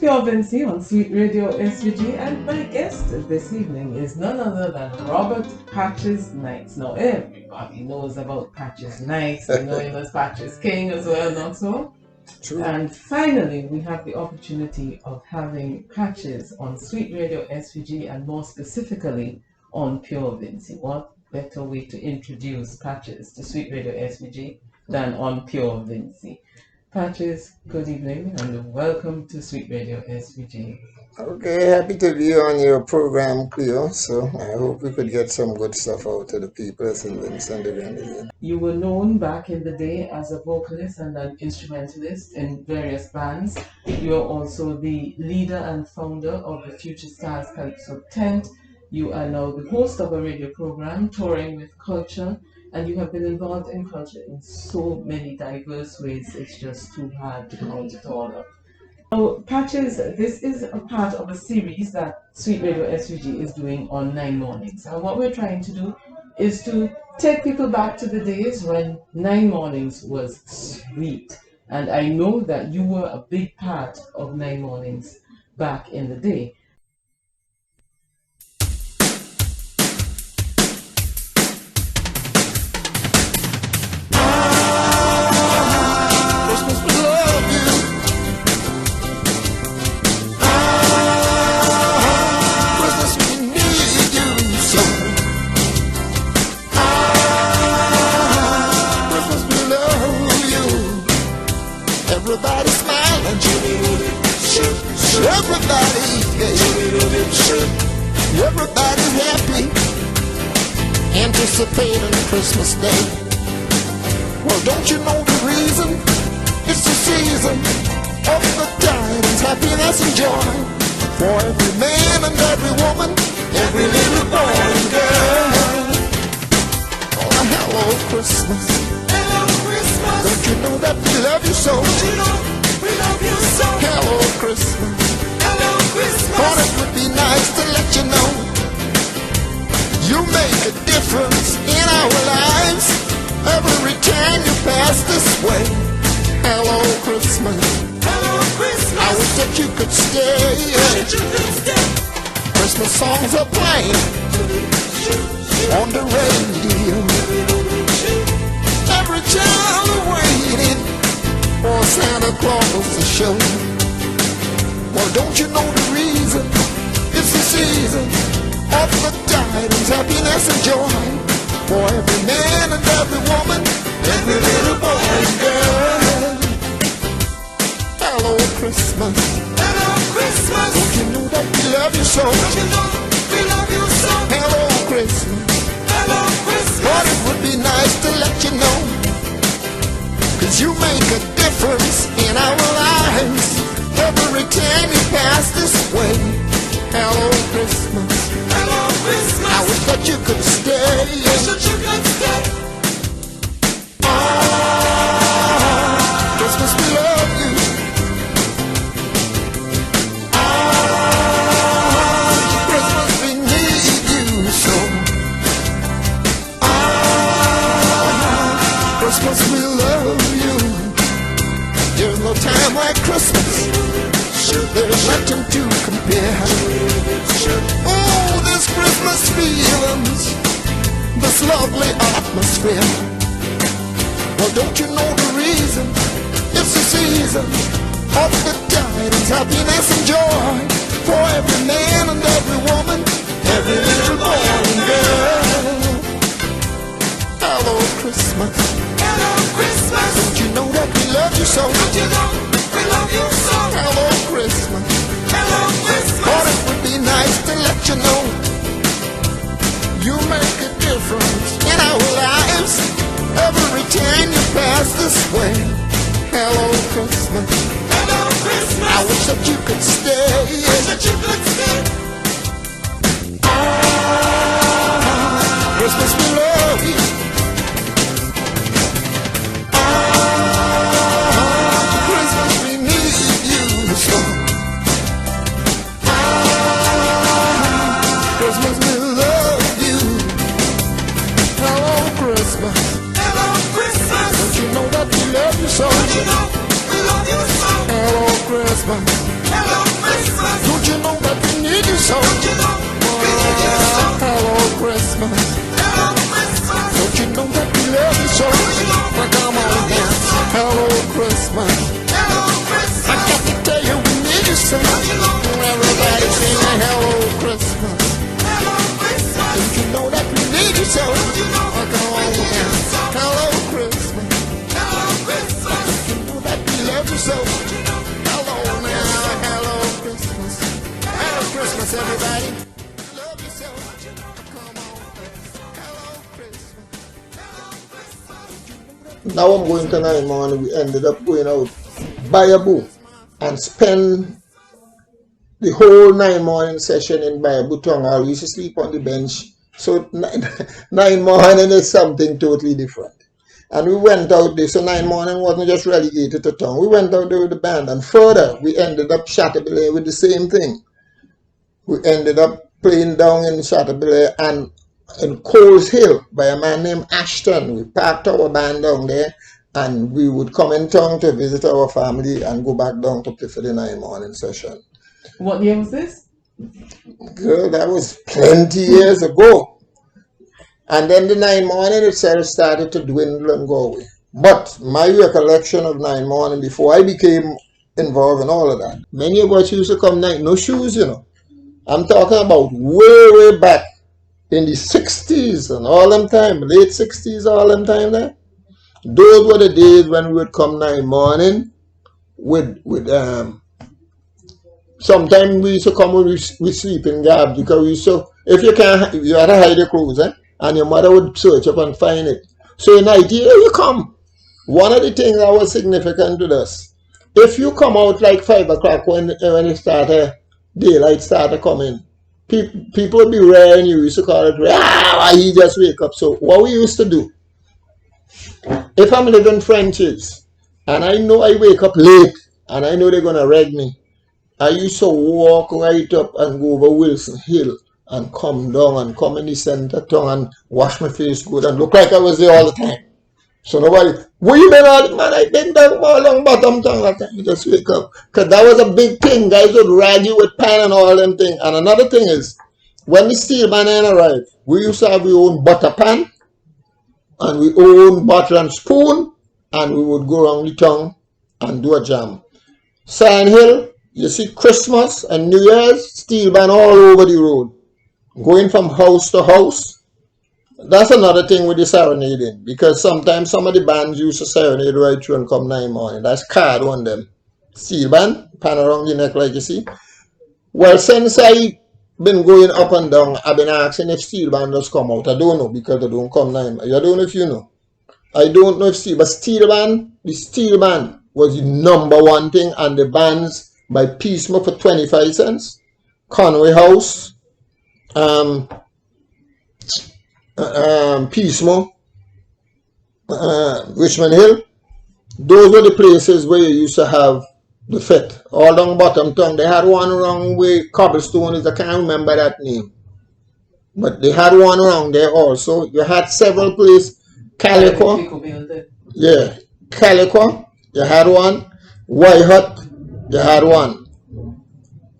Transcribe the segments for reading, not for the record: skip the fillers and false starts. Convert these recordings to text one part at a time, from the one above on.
Pure Vincy on Sweet Radio SVG, and my guest this evening is none other than Robert Patches Knights. Now, everybody knows about Patches Knights. They know him as Patches King as well, not so? True. And finally, we have the opportunity of having Patches on Sweet Radio SVG, and more specifically on Pure Vincy. What better way to introduce Patches to Sweet Radio SVG than on Pure Vincy? Patches, good evening and welcome to Sweet Radio SVG. Okay, happy to be on your program, Cleo. So I hope we could get some good stuff out to the people of St. Vincent again. You were known back in the day as a vocalist and an instrumentalist in various bands. You are also the leader and founder of the Future Stars Calypso Tent. You are now the host of a radio program, Touring with Culture, and you have been involved in culture in so many diverse ways, it's just too hard to count it all up. So, Patches, this is a part of a series that Sweet Radio SVG is doing on 9 mornings. And what we're trying to do is to take people back to the days when 9 mornings was sweet. And I know that you were a big part of 9 mornings back in the day. Everybody's happy, anticipating Christmas Day. Well, don't you know the reason? It's the season of the tidings, happiness and joy for every man and every woman, every little boy and girl. Oh, hello, Christmas. Hello, Christmas. Don't you know that we love you so? Don't you know we love you so? Hello, Christmas. Hello, Christmas. Thought it would be nice to let you know you make a difference in our lives every time you pass this way. Hello, Christmas. Hello, Christmas. I wish that you could stay. Christmas songs are playing on the radio. Every child is waiting for Santa Claus to show. Well, don't you know the reason? It's the season of the tidings, happiness and joy for every man and every woman, every little boy and girl. Hello, Christmas. Hello, Christmas. Don't you know that we love you so? Don't you know we love you so? Hello, Christmas. Hello, Christmas. But it would be nice to let you know, 'cause you make a difference in our lives every time you pass this way. Hello, Christmas. Hello, Christmas. I wish that you could stay. Wish that you could stay. Oh, Christmas, we love you. Oh, Christmas, we need you so. Oh, Christmas, we love you. There's no time like Christmas. There's nothing to compare. Oh, this Christmas feelings, this lovely atmosphere. Well, don't you know the reason? It's the season of the tidings, happiness and joy for every man and every woman, every little boy and girl. Hello, Christmas. Hello, Christmas. Don't you know that we love you so? Don't you know we love you so? Hello, Christmas. Hello, Christmas. Thought it would be nice to let you know you make a difference in our lives every time you pass this way. Hello, Christmas. Hello, Christmas. I wish that you could stay. Wish that you could stay. Oh, Christmas, we love you. Christmas, we love you. Hello, Christmas. Hello, Christmas. Don't you know that we love you so? Don't you know we love you so? Hello, Christmas. Hello, yourself. Oh, come on now. Hello, Christmas. Hello, Christmas. You know that you love yourself. Hello now. Hello, Christmas. Hello, Christmas, everybody. Love yourself. Come on. Hello, Christmas. Now I'm going to 9 morning. We ended up going out, buy a boo, and spend the whole 9 morning session in Bayabutong. I used to sleep on the bench. So 9 morning is something totally different. And we went out there. So 9 morning wasn't just relegated to town. We went out there with the band. And further, we ended up Chateaubriand with the same thing. We ended up playing down in Chateaubriand and in Coles Hill by a man named Ashton. We parked our band down there. And we would come in town to visit our family and go back down to play for the 9 morning session. What year was this? Girl, that was plenty years ago. And then the 9 morning itself started to dwindle and go away. But my recollection of 9 morning before I became involved in all of that, many of us used to come night, no shoes, you know. I'm talking about way back in the 60s and all them time, late 60s, all them time there. Those were the days when we would come 9 morning with sometimes we used to come with sleeping garbs because we used to, if you can't, you had to hide your clothes, and your mother would search up and find it. So in night, here you come. One of the things that was significant to us, if you come out like 5 o'clock when it started, daylight started coming, people would be raring you. We used to call it, why he just wake up. So what we used to do, if I'm living Frenchies, and I know I wake up late, and I know they're going to reg me, I used to walk right up and go over Wilson Hill and come down and come in the center town and wash my face good and look like I was there all the time. So nobody, where you been all, man, I been down all along bottom town that time. You just wake up. Because that was a big thing. Guys would rag you with pan and all them things. And another thing is, when the steel man arrived, we used to have our own butter pan and we own bottle and spoon, and we would go around the town and do a jam. Sand Hill, you see Christmas and New Year's, steel band all over the road, going from house to house. That's another thing with the serenading, because sometimes some of the bands used to serenade right through and come 9 morning. That's card on them. Steel band, pan around the neck like you see. Well, since I been going up and down, I've been asking if steel band does come out. I don't know because they don't come 9 morning. I don't know if you know. I don't know if the steel band was the #1 thing, and the bands by Peacemo for 25 cents, Conway House, Peacemo, Richmond Hill. Those were the places where you used to have the fit. All down bottom tongue. They had one around where Cobblestone is, I can't remember that name. But they had one around there also. You had several places. Calico. Yeah. Calico. You had one. White Hut. You had one.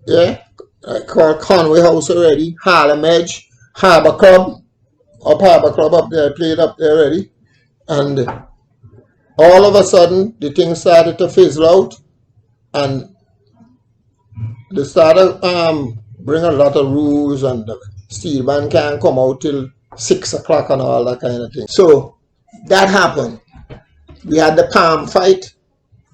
Yeah. I called Conway House already. Harlem Edge. Harbor Club. Harbor Club up there. I played up there already. And all of a sudden, the thing started to fizzle out. And they started bring a lot of rules, and the steel band can't come out till 6 o'clock and all that kind of thing. So that happened. We had the palm fight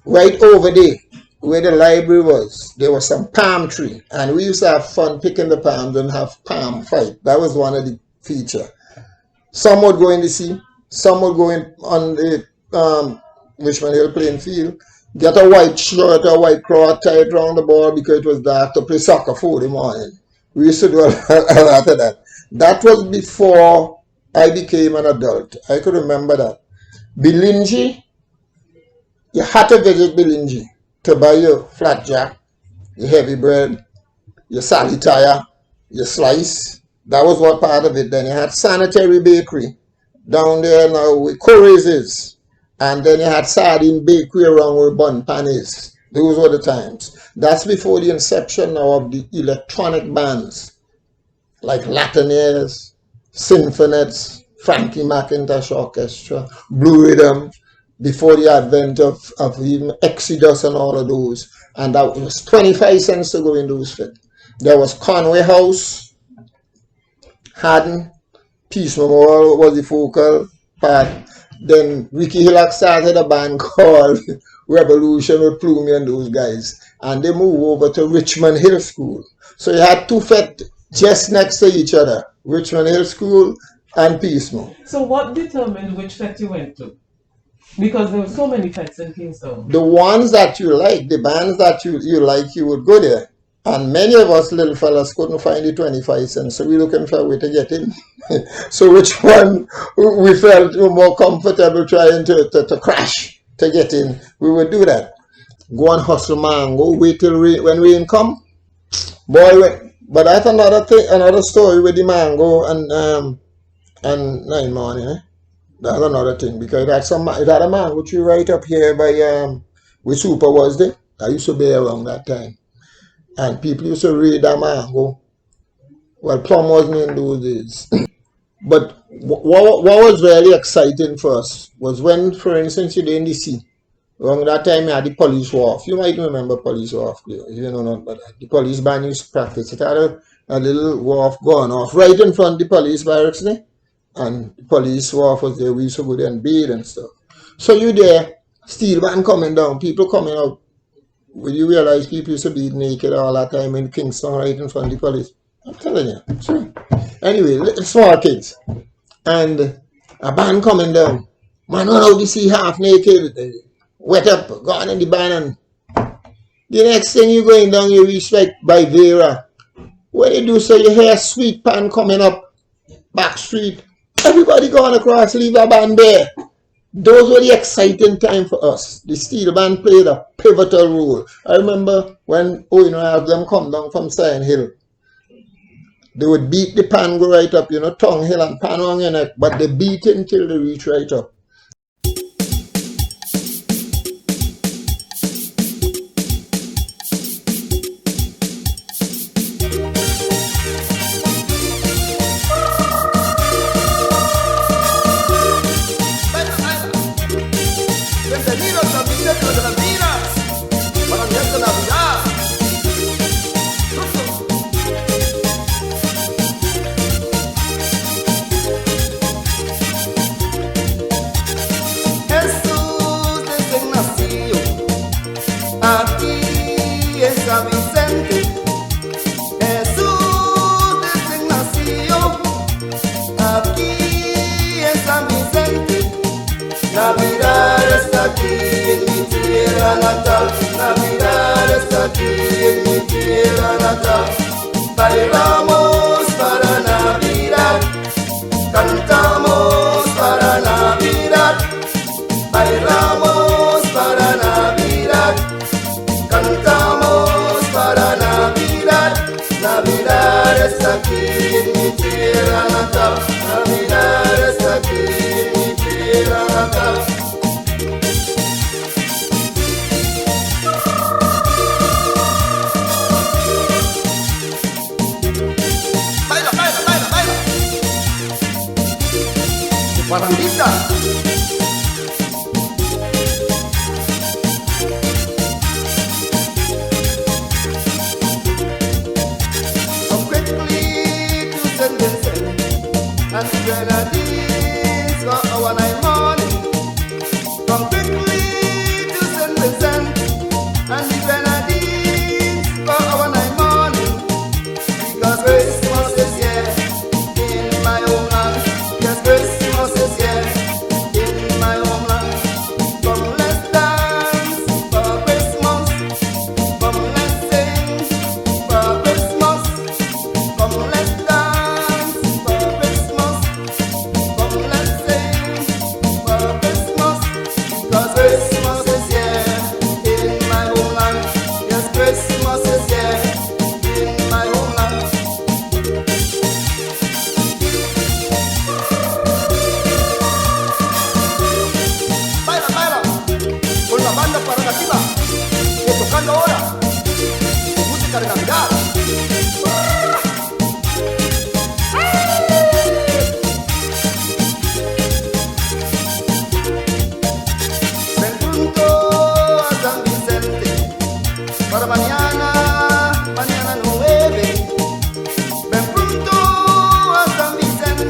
right over there where the library was. There was some palm tree, and we used to have fun picking the palms and have palm fight. That was one of the feature. Some would go in the sea, some would go in on the Richmond Hill playing field, get a white shirt or a white cloth tied around the ball because it was dark to play soccer 4 in the morning. We used to do a lot of that. That was before I became an adult. I could remember that. Bilingi, you had to visit Bilingi to buy your flapjack, your heavy bread, your saltire, your slice. That was what part of it. Then you had Sanitary Bakery down there now where Corey's is. And then you had Sardine Bakery around where Bun Pan is. Those were the times. That's before the inception now of the electronic bands like Latineers, Symphoniets, Frankie McIntosh Orchestra, Blue Rhythm, before the advent of even Exodus and all of those. And that was 25 cents to go in those fit. There was Conway House, Haddon, Peace Memorial was the focal part. Then Ricky Hillock started a band called Revolution with Plumie and those guys. And they moved over to Richmond Hill School. So you had two fete just next to each other. Richmond Hill School and Peace Memorial. So what determined which fete you went to? Because there were so many fetes in Kingston. The ones that you like, the bands that you like, you would go there. And many of us little fellas couldn't find the 25 cents, so we looking for a way to get in. So which one we felt more comfortable trying to crash to get in, we would do that. Go and hustle mango, wait till when rain come. Boy, but that's another thing, another story with the mango and 9 morning. That's another thing, because it had a mango tree right up here by where Super was there. I used to be around that time. And people used to raid that mango. Well, plum wasn't in those days. But what was really exciting for us was when, for instance, you're in the sea. Around that time, you had the police wharf. You might remember police wharf. You know not, but the police band used to practice. It had a little wharf going off right in front of the police barracks there. And the police wharf was there. We used to go there and bathe and stuff. So you there, steel band coming down, people coming out. Will you realize people used to be naked all that time in Kingston right in front of the police? I'm telling you. Sure. Anyway, little small kids. And a band coming down. Man run out to see half naked, wet up, gone in the band. And the next thing you going down, you reach like by Vera. What you do, so you hear Sweet Pan coming up back street. Everybody going across, leave a band there. Those were the exciting time for us. The steel band played a pivotal role. I remember when have them come down from Sion Hill. They would beat the pan, go right up, Tongue Hill and pan on your neck, but they beat it until they reach right up. Aquí en St.Vincent, Jesús desde nació. Aquí en St.Vincent, Navidad está aquí en mi tierra natal. Navidad está aquí en mi tierra natal. Bailamos para Navidad, cantamos para Navidad, bailamos para Navidad. Cantamos para Navidad, Navidad está aquí en mi tierra natal, Navidad está aquí en mi tierra natal. Baila, baila, baila, baila. Parrandita. And the grenadines for our night morning. Come quickly to St.Vincent. And the grenadines for our night morning. Because Christmas is here in my homeland. Yes, Christmas is here in my homeland. Come let's dance for Christmas. Come let's sing for Christmas. Come let's dance for Christmas. Come let's sing for Christmas. Because Christmas is here in my homeland. Yes, Christmas is here in my homeland. Baila, baila, con la banda paragativa, que tocando ahora su música de Navidad. Ven pronto a St.Vincent para mañana, mañana 9. Ven pronto a St.Vincent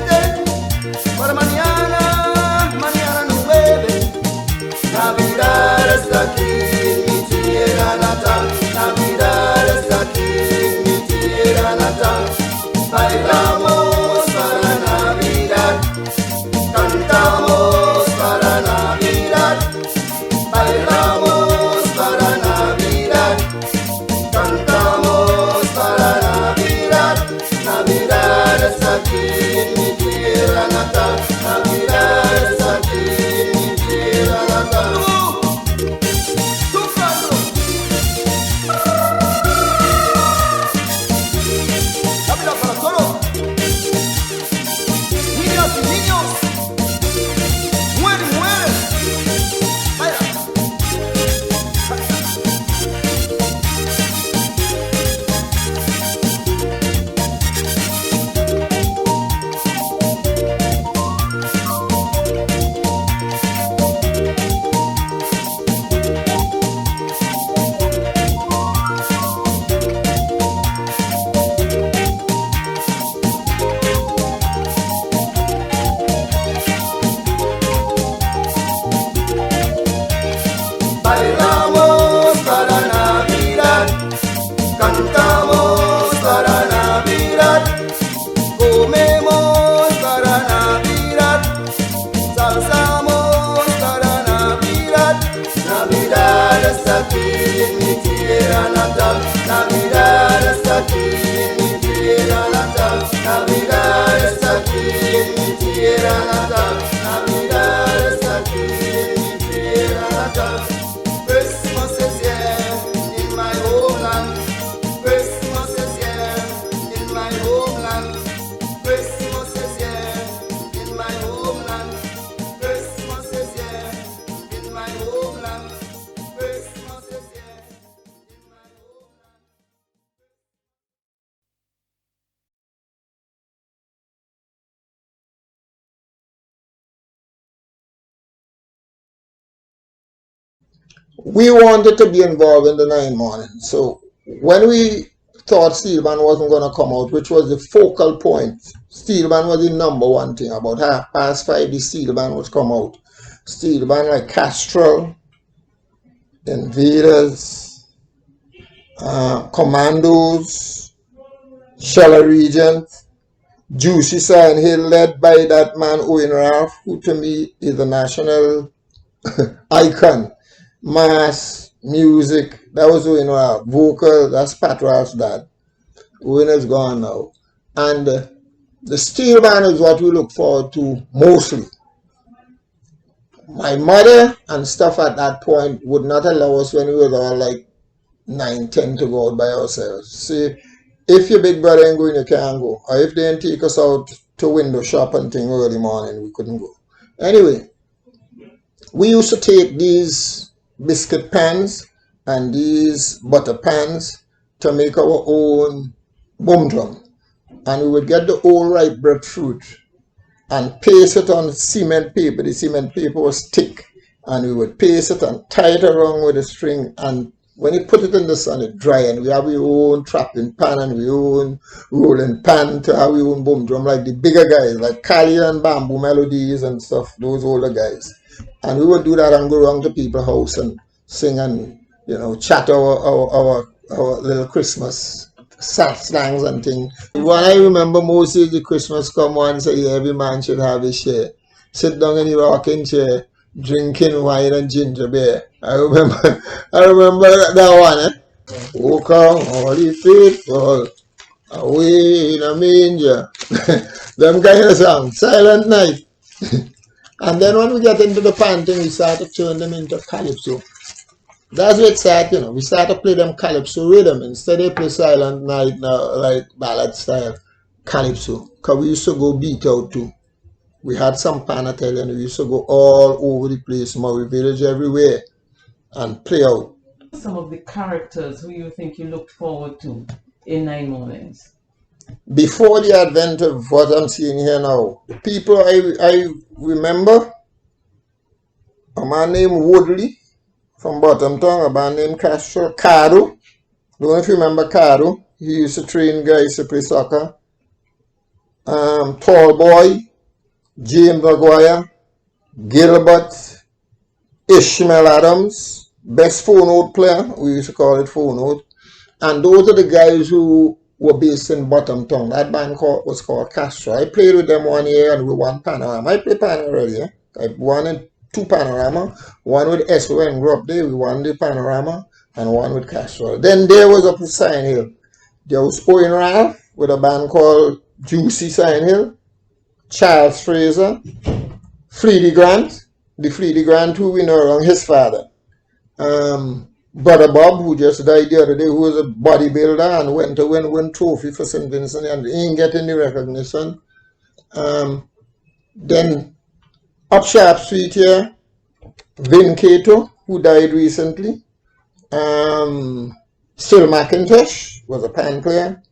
We wanted to be involved in the 9 morning. So when we thought Steel Band wasn't going to come out, which was the focal point, Steel Band was the number one thing. About 5:30, the Steel Band would come out. Steel Band like Castrol, Invaders, Commandos, Shallow Regent, Juicy Sign Hill, led by that man Owen Ralph, who to me is a national icon. Mass, music, that was Owen Ralph. Vocal, that's Pat Ralph's dad. Owen is gone now. And the Steel Band is what we look forward to mostly. My mother and stuff at that point would not allow us when we were all like 9, 10 to go out by ourselves. See, if your big brother ain't going, you can't go. Or if they didn't take us out to window shop and thing early morning, we couldn't go. Anyway, we used to take these biscuit pans and these butter pans to make our own boom drum. And we would get the old ripe breadfruit and paste it on cement paper. The cement paper was thick. And we would paste it and tie it around with a string. And when you put it in the sun, it dry. And we have our own trapping pan and our own rolling pan to have our own boom drum, like the bigger guys, like Cali and Bamboo Melodies and stuff, those older guys. And we would do that and go around to people's house and sing and, chat our little Christmas slangs and things. What I remember most is the Christmas come once a year, every man should have his share. Sit down in the rocking chair, drinking wine and ginger beer. I remember that one, Oh come, holy faithful, away in a manger. Them kind of songs, Silent Night. And then when we get into the panting, we start to turn them into calypso. That's what it started, we start to play them calypso rhythm. Instead they play Silent Night now, like ballad style, calypso. Because we used to go beat out too. We had some panatelle and we used to go all over the place, Maui Village, everywhere, and play out. Some of the characters who you think you looked forward to in 9 mornings? Before the advent of what I'm seeing here now, people I remember, a man named Woodley from Bottomtown, a man named Castro, Caro. Don't know if you remember Caro. He used to train guys to play soccer. Tall Boy, James Maguire, Gilbert, Ishmael Adams, best phone out player, we used to call it phone out. And those are the guys who were based in Bottomtown. That band was called Castro. I played with them 1 year and we won Panorama. I played Panorama already. I won in 2 Panorama. One with SON grew up there. We won the Panorama and one with Castro. Then there was up in Sign Hill. There was Owen Ralph with a band called Juicy Sign Hill. Charles Fraser. Freedy Grant. The Freedy Grant who we know around his father. Brother Bob, who just died the other day, who was a bodybuilder and went to win trophy for St.Vincent and he ain't getting the recognition. Then up Sharp Street here, Vin Cato, who died recently. Still McIntosh was a pan player.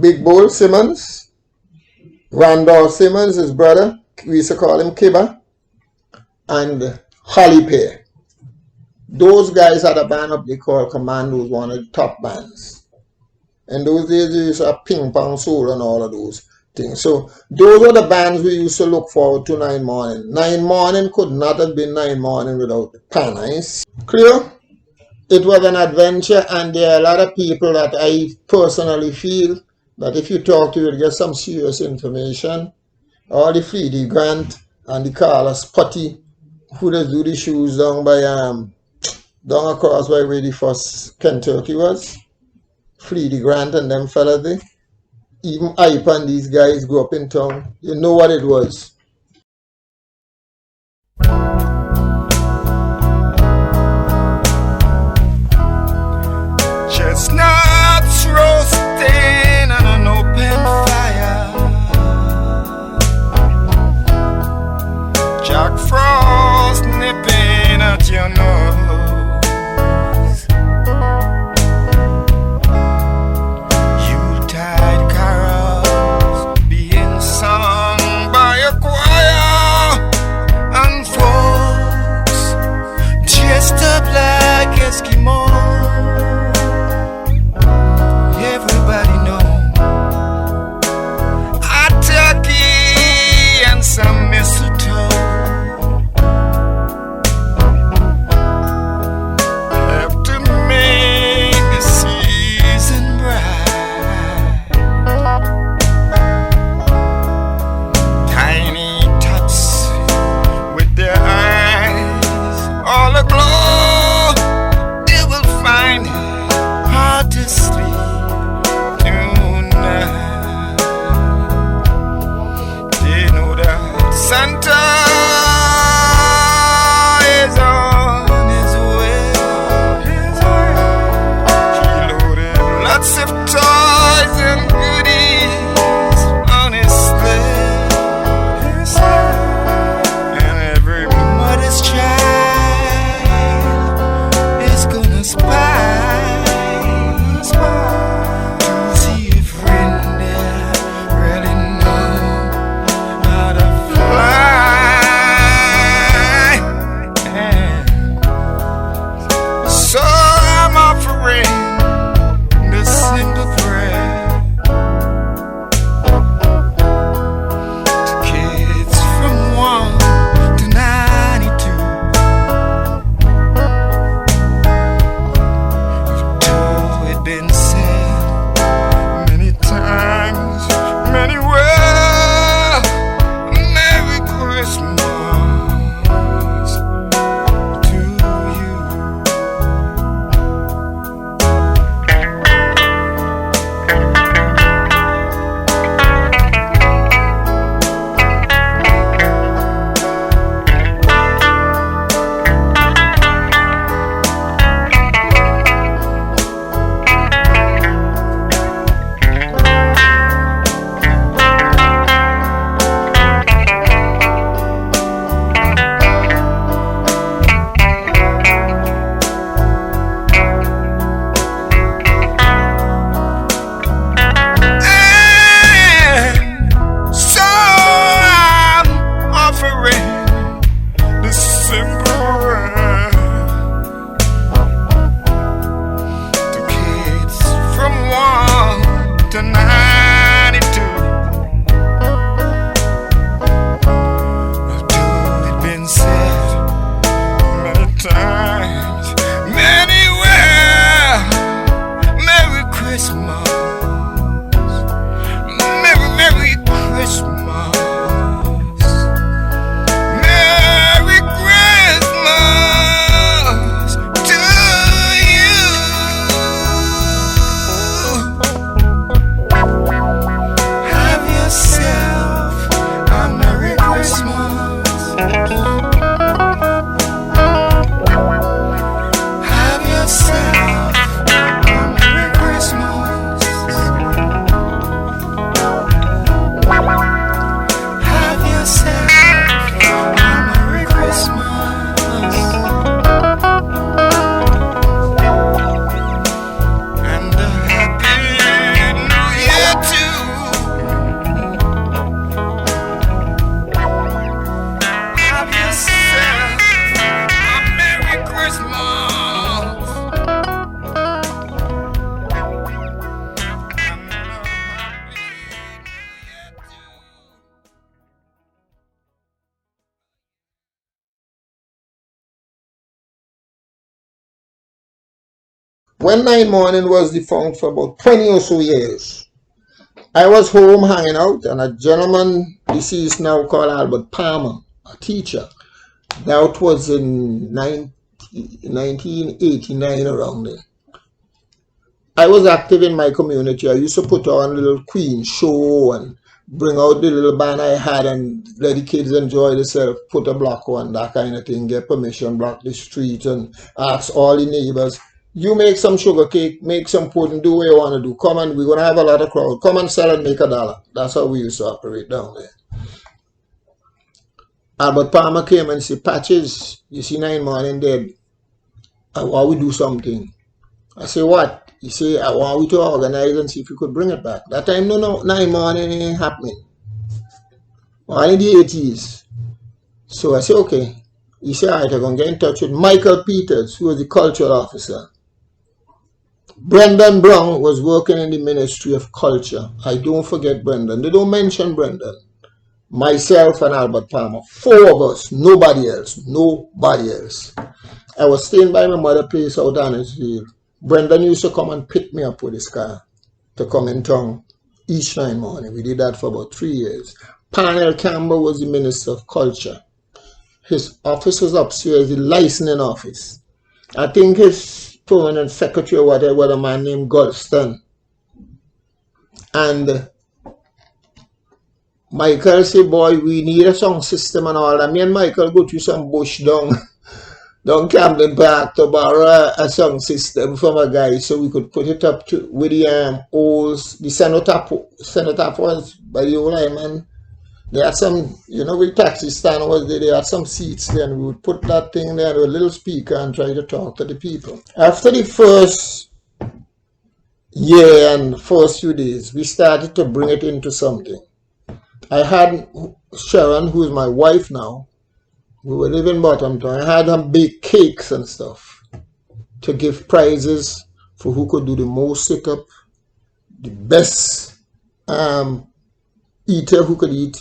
Big Bull Simmons. Randolph Simmons, his brother, we used to call him Kibba. And Holly Pear. Those guys had a band up they called Commandos, one of the top bands. In those days, they used to have Ping Pong Soul and all of those things. So those were the bands we used to look forward to 9 morning. 9 morning could not have been 9 morning without the Panais. Clear? It was an adventure and there are a lot of people that I personally feel that if you talk to, you'll get some serious information. All the Freedy Grant and the Carlos Putty, who does do the shoes down by down across by where the first Kentucky was. Freedy Grant and them fellas there. Even Ipe and these guys grew up in town. You know what it was. Chestnuts roasting on an open fire. Jack Frost nipping at your nose. Yuletide carols being sung by a choir. Santa is on his way. He loaded lots of toys and goodies on his sled. And every mother's child is gonna spy to see if reindeer really know how to fly. So I'm offering this simple prayer to kids from 1 to 92. Though it been said many times, many well, Merry Christmas to you. And so I'm offering this simple word to kids from 1 to 92. Though it been said many times, many well, Merry Christmas. Merry Christmas. Merry Christmas to you. Have yourself a Merry Christmas. Have yourself a Merry Christmas. Have yourself a Merry Christmas and a Happy New Year too. Have yourself a Merry Christmas and a Happy New Year too. When 9 Morning was defunct for about 20 or so years, I was home hanging out, and a gentleman deceased now called Albert Palmer, a teacher. That was in 1989 around there. I was active in my community. I used to put on a little Queen show and bring out the little band I had and let the kids enjoy themselves, put a block on, that kind of thing, get permission, block the street and ask all the neighbors, you make some sugar cake, make some pudding, do what you want to do. Come and we're going to have a lot of crowd. Come and sell and make $1. That's how we used to operate down there. Albert Palmer came and said, Patches, you see 9 Morning dead. I want we do something. I say, what? He say, I want we to organize and see if we could bring it back. That time, no, 9 Morning ain't happening. Well, in the 80s. So I say, okay. He said, all right, I'm going to get in touch with Michael Peters, who was the cultural officer. Brendan Brown was working in the Ministry of Culture. I don't forget Brendan. They don't mention Brendan. Myself and Albert Palmer. 4 of us. Nobody else. Nobody else. I was staying by my mother's place out on Annisfield. Brendan used to come and pick me up with his car to come in town each 9 morning. We did that for about 3 years. Parnell Campbell was the Minister of Culture. His office was upstairs, the licensing office. I think his permanent secretary or whatever was a man named Golston. And Michael say, boy, we need a sound system and all that. Me and Michael go to some bush down Camden Park to borrow a sound system from a guy so we could put it up to with the the cenotaph was by the old man. They had some, with taxi stand was there, they had some seats there, and we would put that thing there with a little speaker and try to talk to the people. After the first year and first few days, we started to bring it into something. I had Sharon, who is my wife now, we were living in Bottomtown. I had them bake cakes and stuff to give prizes for who could do the most sit-up, the best eater who could eat,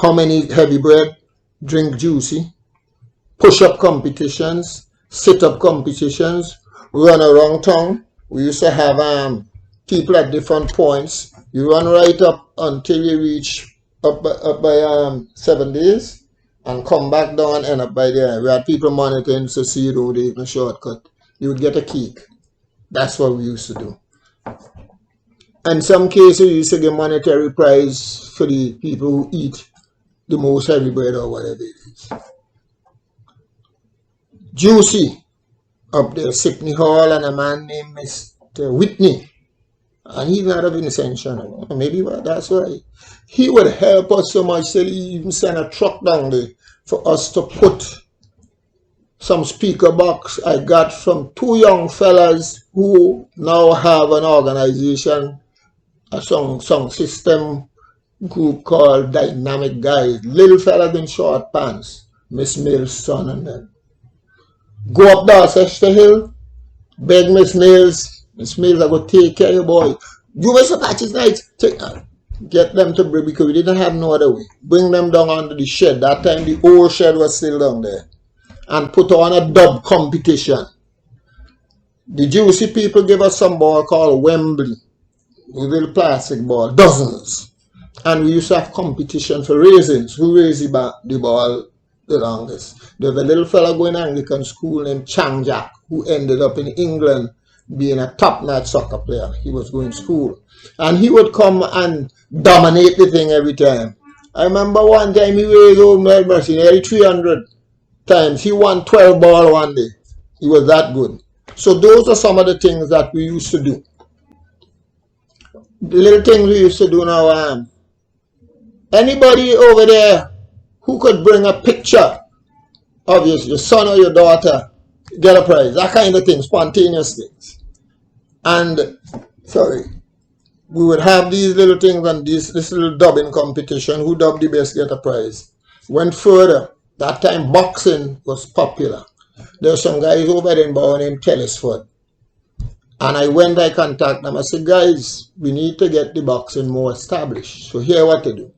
how many heavy bread, drink juicy, push-up competitions, sit-up competitions, run around town. We used to have people at different points. You run right up until you reach up by 7 days and come back down and end up by there. We had people monitoring to see you don't take a shortcut. You would get a cake. That's what we used to do. In some cases, we used to get monetary prize for the people who eat the most heavy bread or whatever it is. Juicy up there, Sydney Hall, and a man named Mr. Whitney. And he's not a Vincent channel. Maybe that's why. He would help us so much that he even sent a truck down there for us to put some speaker box I got from two young fellas who now have an organization, a song system group called Dynamic Guys. Little fellas in short pants, Miss Mills' son and them. Go up Dorchester Hill, beg Miss Mills. Miss Mills, I go take care of your boy. You miss a patches night. Get them to bring, because we didn't have no other way. Bring them down under the shed. That time the old shed was still down there. And put on a dub competition. The juicy people give us some ball called Wembley. A little plastic ball, dozens. And we used to have competition for raisins. Who raised the ball the longest? There was a little fella going to Anglican school named Chang Jack, who ended up in England being a top-notch soccer player. He was going to school. And he would come and dominate the thing every time. I remember one time he raised over mercy, nearly 300 times. He won 12 ball one day. He was that good. So those are some of the things that we used to do. The little things we used to do now. Anybody over there who could bring a picture of your son or your daughter, get a prize. That kind of thing, spontaneous things. And, we would have these little things and this little dubbing competition. Who dubbed the best get a prize. Went further. That time boxing was popular. There were some guys over there in Bow named Telesford. And I contacted them. I said, guys, we need to get the boxing more established. So here what to do.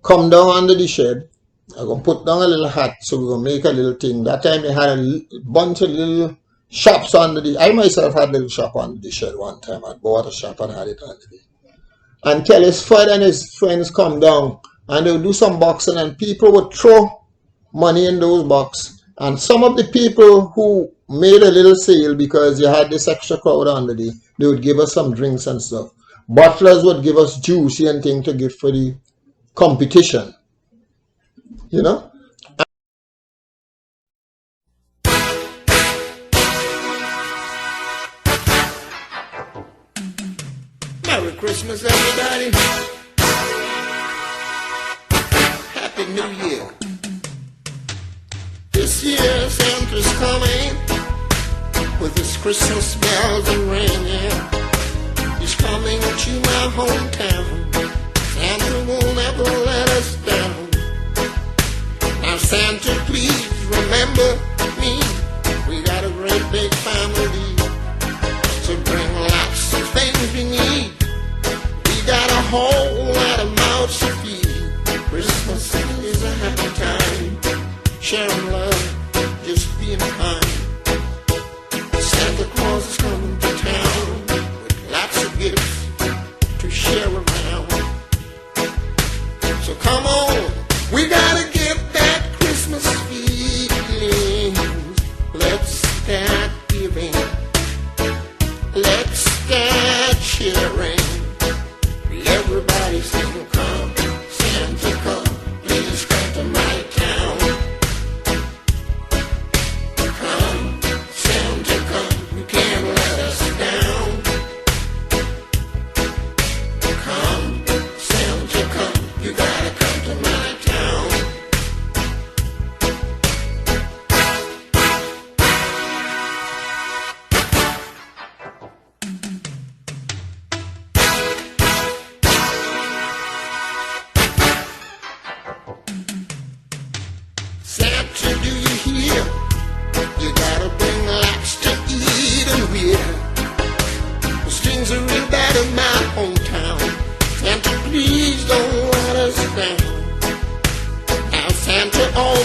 Come down under the shed. I'm going to put down a little hat, so we're going to make a little thing. That time they had a bunch of little shops under the... I myself had a little shop under the shed one time. I bought a shop and had it under the... And Telesford and his friends come down and they would do some boxing and people would throw money in those boxes. And some of the people who made a little sale because you had this extra crowd under the... They would give us some drinks and stuff. Butlers would give us juice and thing to give for the competition. You know? Merry Christmas, everybody. Happy New Year. This year Santa's coming with his Christmas bells and ringing. He's coming to my hometown. Santa will never let us down. Now Santa, please remember me. We got a great big family, so bring lots of things we need. We got a whole lot of mouths to feed. Christmas is a happy time, sharing love, just being kind. Santa Claus is coming to town with lots of gifts to share around. So come on, we gotta get that Christmas feeling. Let's start giving. Let's start sharing. Everybody sing.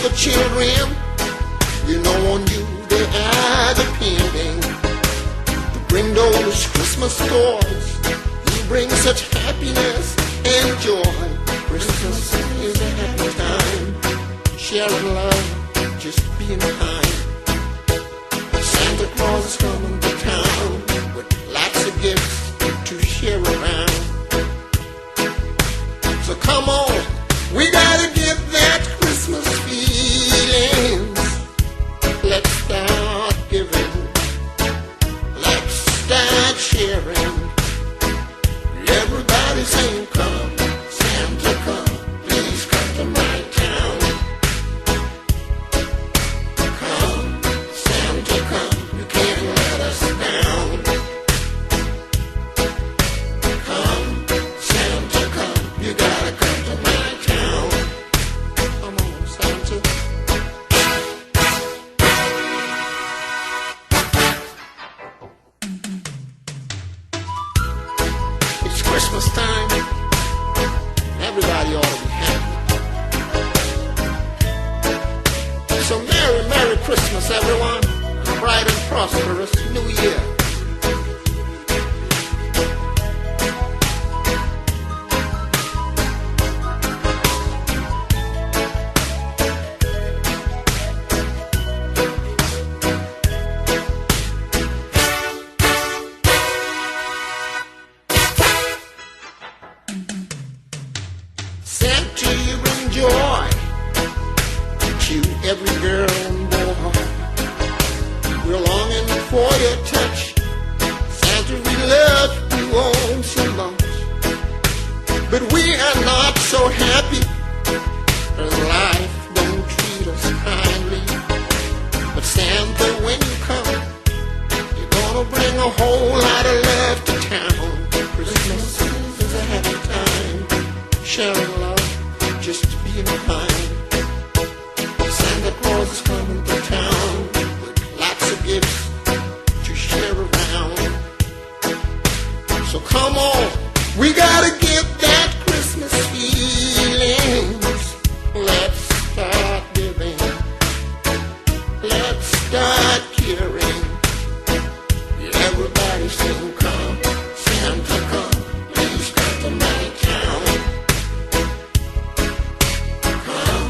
the children, you know on you they are depending to bring those Christmas toys. You bring such happiness and joy. Christmas is a happy time, sharing love, just being kind. Santa Claus is coming to town with lots of gifts to share around. So come on, we gotta get that Christmas feelings. Let's start giving, let's start sharing. Everybody sing, come, Santa come, please come to my town. Come, Santa come, you can't let us down. Come, Santa come, you gotta come to my town. Come on, Santa. It's Christmas time. Everybody ought to be happy. So Merry, Merry Christmas, everyone. A bright and prosperous New Year. Santa, you bring joy to every girl and boy. We're longing for your touch. Santa, we love you all so much. But we are not so happy, as life don't treat us kindly. But Santa, when you come, you're gonna bring a whole lot of love to town. Christmas is a happy time, sharing love, just being kind. Santa Claus is coming to town with lots of gifts to share around. So come on, we gotta get that Christmas feelings. Let's start giving, let's start caring. Everybody sing, come, Santa come, please come to my town. Come,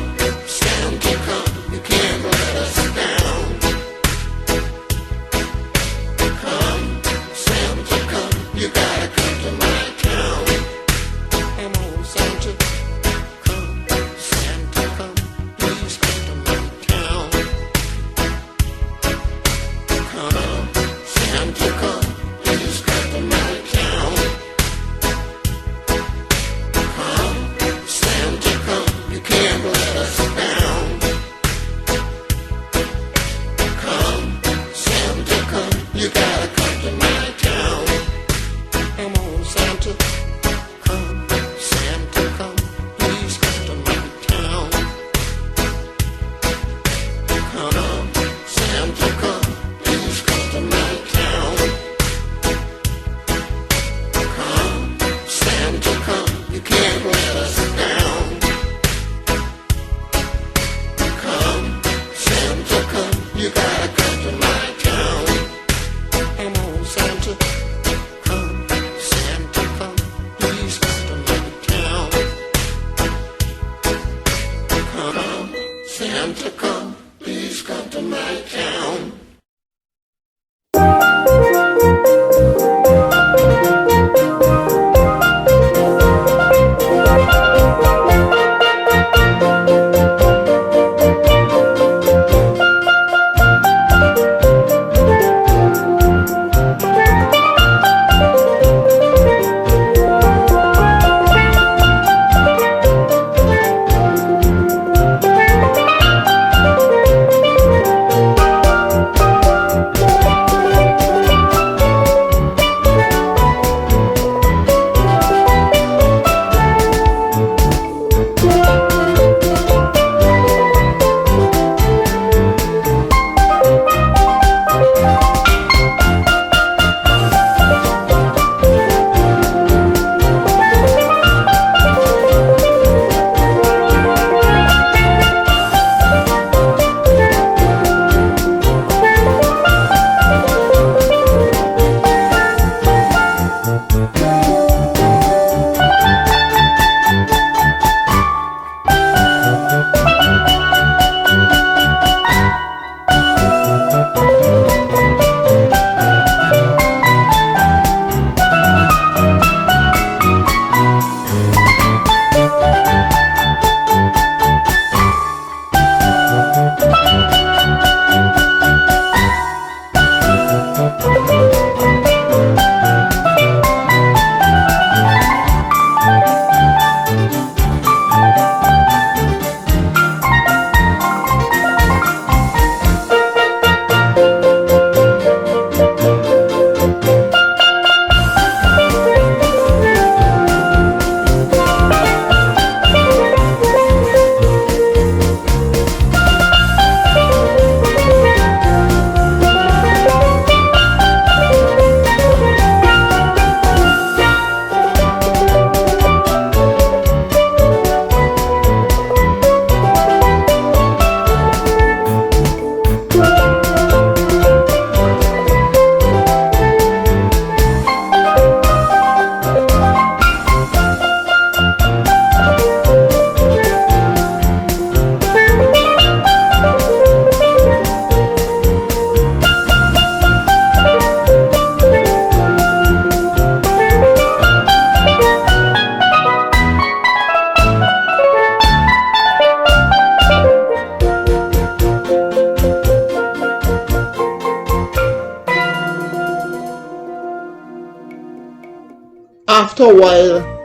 after a while,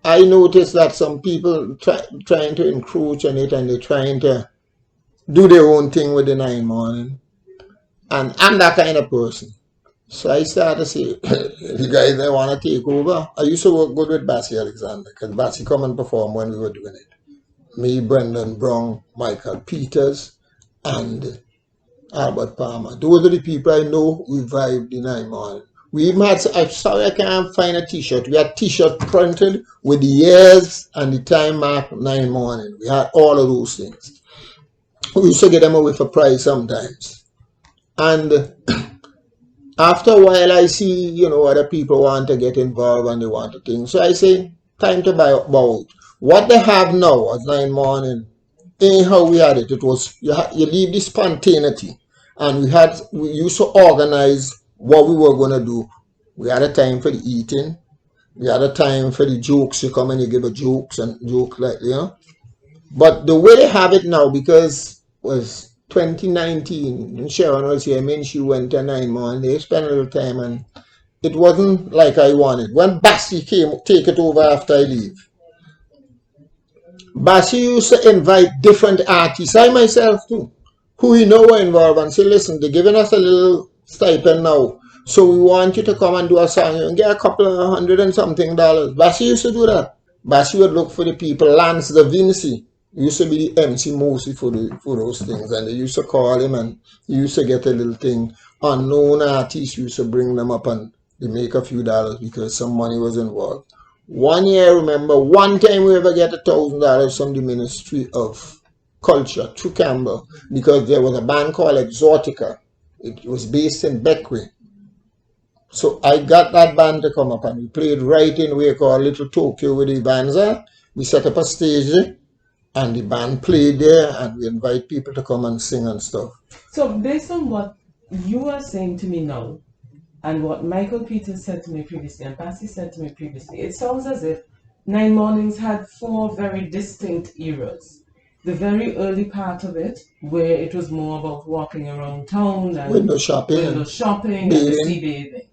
I noticed that some people trying to encroach on it, and they're trying to do their own thing with the 9 morning. And I'm that kind of person. So I started to say, you guys that want to take over. I used to work good with Bassie Alexander, because Bassie come and perform when we were doing it. Me, Brendan Brown, Michael Peters, and Albert Palmer. Those are the people I know who revived the 9 morning. We even had, I'm sorry I can't find a t-shirt. We had t-shirt printed with the years and the time mark 9 morning. We had all of those things. We used to get them away for price sometimes. And after a while, I see, other people want to get involved and they want to think. So I say, time to bow out. What they have now at 9 morning ain't how we had it. It was, you leave the spontaneity. And we used to organize what we were going to do. We had a time for the eating. We had a time for the jokes. You come and you give a jokes and joke like, But the way they have it now, because it was 2019, and Sharon was here, she went to 9 morning. They spent a little time, and it wasn't like I wanted. When Bassie came, take it over after I leave. Bassie used to invite different artists, I myself too, who we know were involved, and say, listen, they're giving us a little stipend now, so we want you to come and do a song and get a couple of $100 and something. Bassie used to do that. Bassie would look for the people. Lance the Vincy used to be the MC mostly for those things, and they used to call him, and he used to get a little thing. Unknown artists used to bring them up, and they make a few dollars because some money was involved. One year, I remember, one time we ever get $1,000 from the Ministry of Culture through Campbell, because there was a band called Exotica. It was based in Beckwith. So I got that band to come up, and we played right in where called Little Tokyo with the bands. We set up a stage, and the band played there, and we invite people to come and sing and stuff. So based on what you are saying to me now, and what Michael Peters said to me previously, and Bassie said to me previously, it sounds as if 9 Mornings had 4 very distinct eras. The very early part of it, where it was more about walking around town and window shopping and the sea bathing.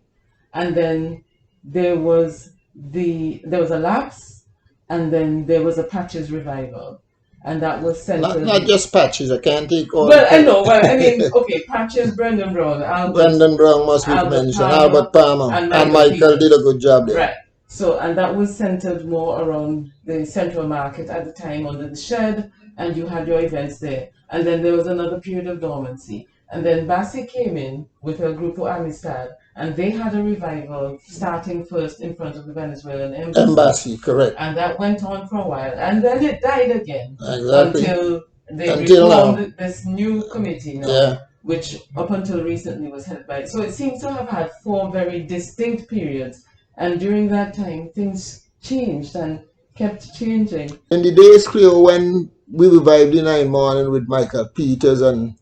And then there was a lapse, and then there was a Patches revival. And that was centered... Not just Patches, I can't take all... Well, I know, okay, Patches, Brendan Brown, Albert... Brendan Brown must be mentioned, Albert Palmer, and Michael did a good job there. Right. So, and that was centered more around the Central Market at the time, under the shed, and you had your events there. And then there was another period of dormancy. And then Bassie came in with her Grupo Amistad, and they had a revival starting first in front of the Venezuelan embassy. Correct. And that went on for a while, and then it died again. Exactly. Until they reformed this new committee now, which up until recently was headed by... So it seems to have had 4 very distinct periods, and during that time things changed and kept changing. In the days, Cleo, when we revived the 9 Morning with Michael Peters and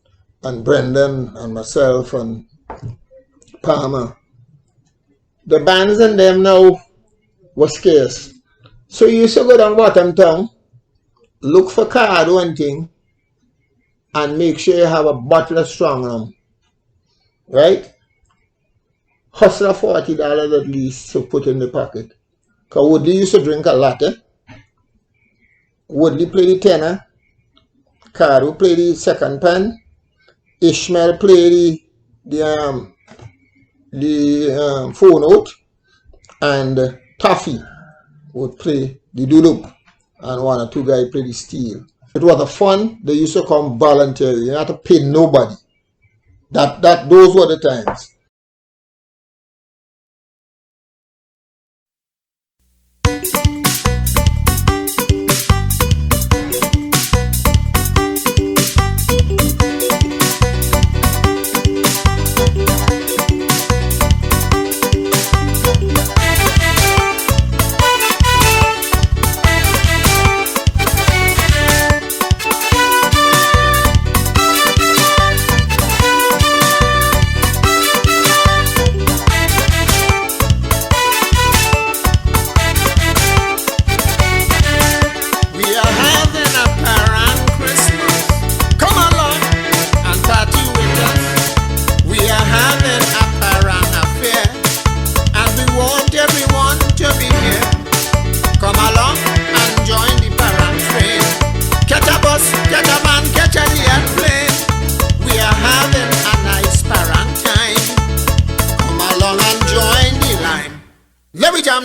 Brendan and myself and Palmer, the bands and them now were scarce. So you used to go down Bottom Town, look for card one thing, and make sure you have a bottle of strong rum. Right? Hustle $40 at least to put in the pocket. Because Woodley used to drink a lot. Woodley played the tenor, Caro played the second pan, Ishmael played the 4-note, and Taffy would play the duduk, and 1 or 2 guys play the steel. It was a fun. They used to come voluntary. You had to pay nobody. Those were the times.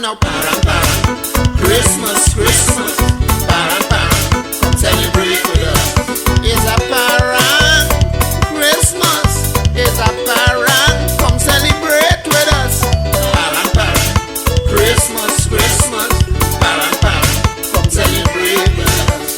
now. Parang, parang. Christmas, Christmas. Parang, parang. Come celebrate with us. It's a parang. Christmas. It's a parang. Come celebrate with us. Parang, parang. Christmas, Christmas. Parang, parang. Come celebrate with us.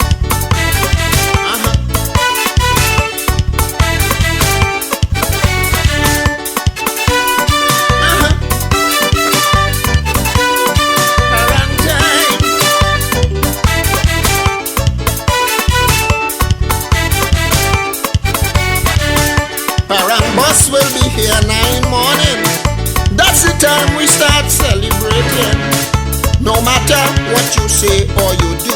Bus will be here 9 morning. That's the time we start celebrating. No matter what you say or you do,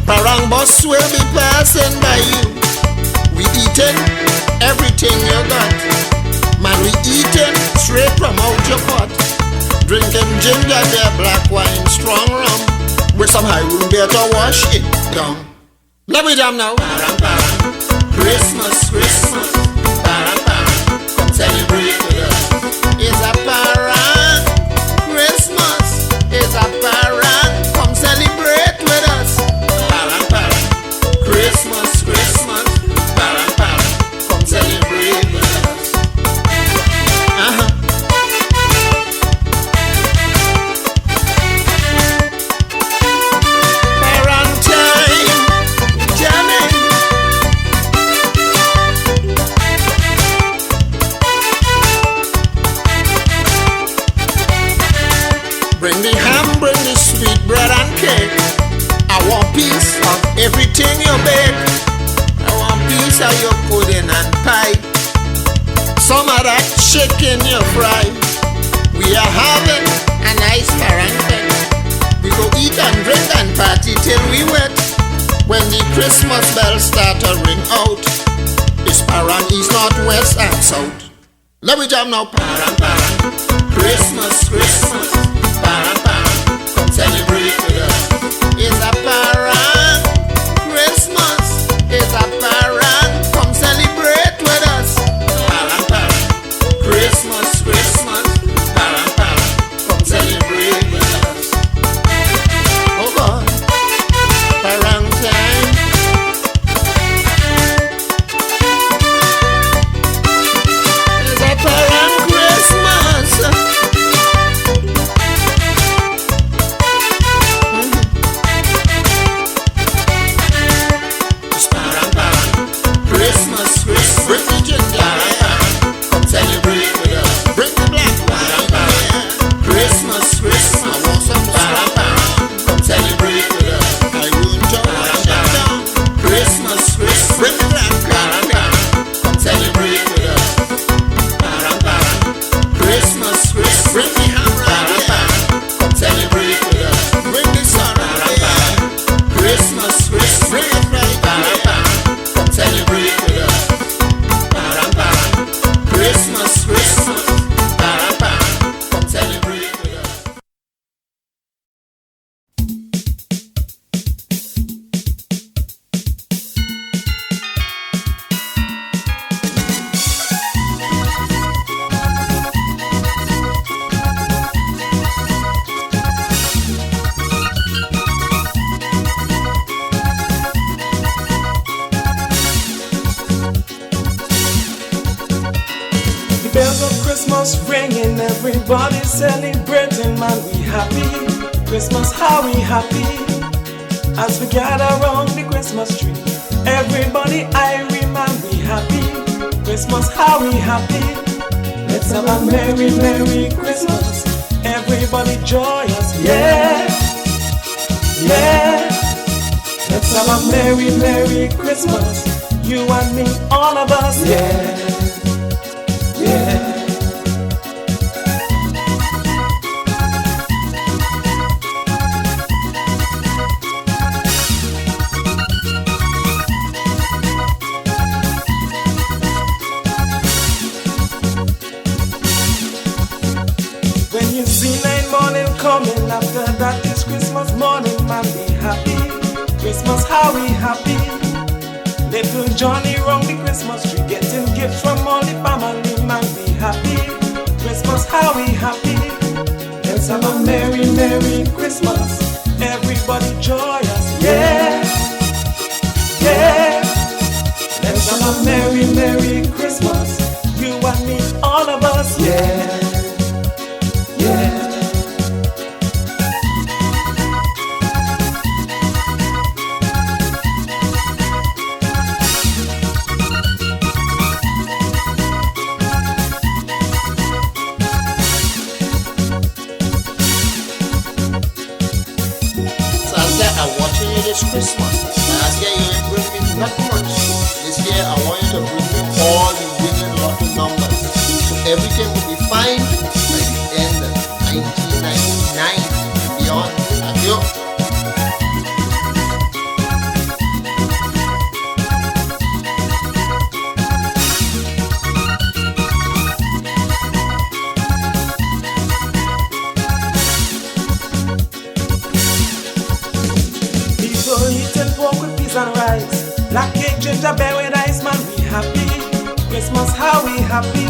Parang bus will be passing by you. We eating everything you got. Man, we eating straight from out your pot. Drinking ginger beer, black wine, strong rum. With some high room beer to wash it down. Let me jam now. Parang, parang. Christmas, Christmas. Parang, parang. Celebrate with us. It's a parang. Christmas. It's a parang. Come celebrate with us. Parang, parang. Christmas, Christmas. Parang, parang. Come celebrate with us. Parang time. Jamming. Bring the ham, bring the sweet bread and cake. I want piece of everything you bake. I want piece of your pudding and pie. Some of that chicken you fry. We are having a nice parenting. We go eat and drink and party till we wet. When the Christmas bells start to ring out, it's parang east, north, west and south. Let me jam now. Parang, parang. Christmas, Christmas. Parang, parang. Come celebrate with us. It's a parang. Christmas. It's a parang. Come celebrate with us. Parang, parang. Christmas, Christmas. Parang, parang. Come celebrate with us. Oh God. Parang time. It's a parang Christmas. Christmas, Christmas, bring the ginger, come celebrate with us. Bring the black wine, Christmas, Christmas, I want some strong, come celebrate with us. I won't wash it down. Christmas, Christmas, bring the black wine, come celebrate with us. Christmas, Christmas, bring the ham, come celebrate with us. Bring the sun, Christmas, Christmas, bring it right, come celebrate with us. Parang, parang. Christmas, Christmas. Parang, parang. Come celebrate with us. Bells of Christmas ringing, everybody celebrating, man, we happy. Christmas, how we happy. As we gather around the Christmas tree, everybody Irie, man, we happy. Christmas, how we happy. Let's have a merry, merry Christmas. Everybody joyous, yeah, yeah. Let's have a merry, merry Christmas. You and me, all of us, yeah. Yeah. When you see night morning coming, after that is Christmas morning, man, be happy. Christmas, how we happy. Little Johnny round the Christmas tree, getting gifts from all the family, man, be happy. Christmas, how we happy. Let's Let's have a merry, merry Christmas. Everybody joyous, yeah, yeah. Let's have a merry, merry Christmas. You and me, all of us, yeah, yeah. This Christmas. Last year you didn't bring me not much. This year I want you to bring me all the winning lotto numbers. So everything will be fine by the end of 1999 and beyond. Thank you. And rice, black cake, gingerbread with ice, man, we happy. Christmas, how we happy.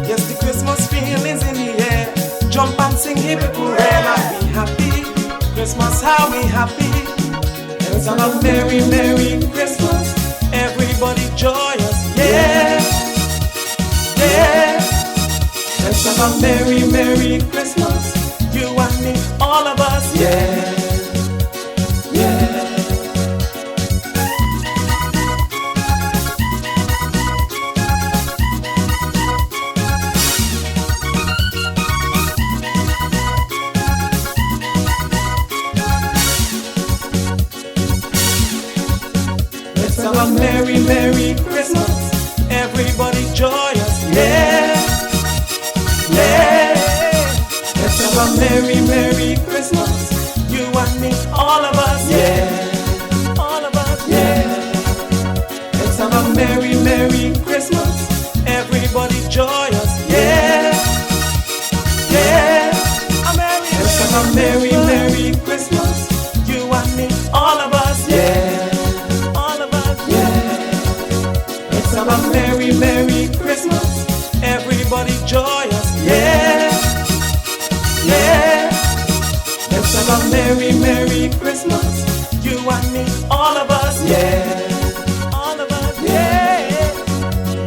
Yes, the Christmas feeling's in the air. Jump and sing, hip hip hooray, man, we happy. Christmas, how we happy. Let's have a merry, merry Christmas. Everybody joyous, yeah, yeah. Let's have a merry, merry Christmas. You and me, all of us, yeah, yeah. Merry, merry Christmas. Everybody joyous, yeah, yeah. Let's have a merry, merry Christmas. You and me, all of us, yeah, all of us, yeah. Let's have a merry, merry Christmas. Everybody joyous, yeah, yeah. Let's have a merry, merry Christmas. You and me, all of us, yeah. Have a merry, merry Christmas. Everybody joyous, yeah, yeah. Let's have a merry, merry Christmas. You and me, all of us, yeah, all of us, yeah.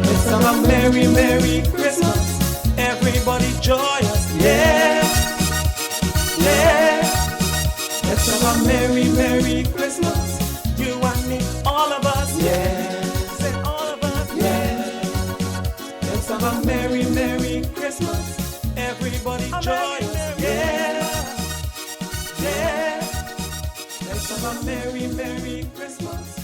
Let's have a merry, merry Christmas. Everybody joyous, yeah, yeah. Let's have a merry, merry Christmas. You and me, all of us, yeah. Have a merry, merry Christmas. Everybody joyous, yeah, yeah. Let's have a merry, merry Christmas.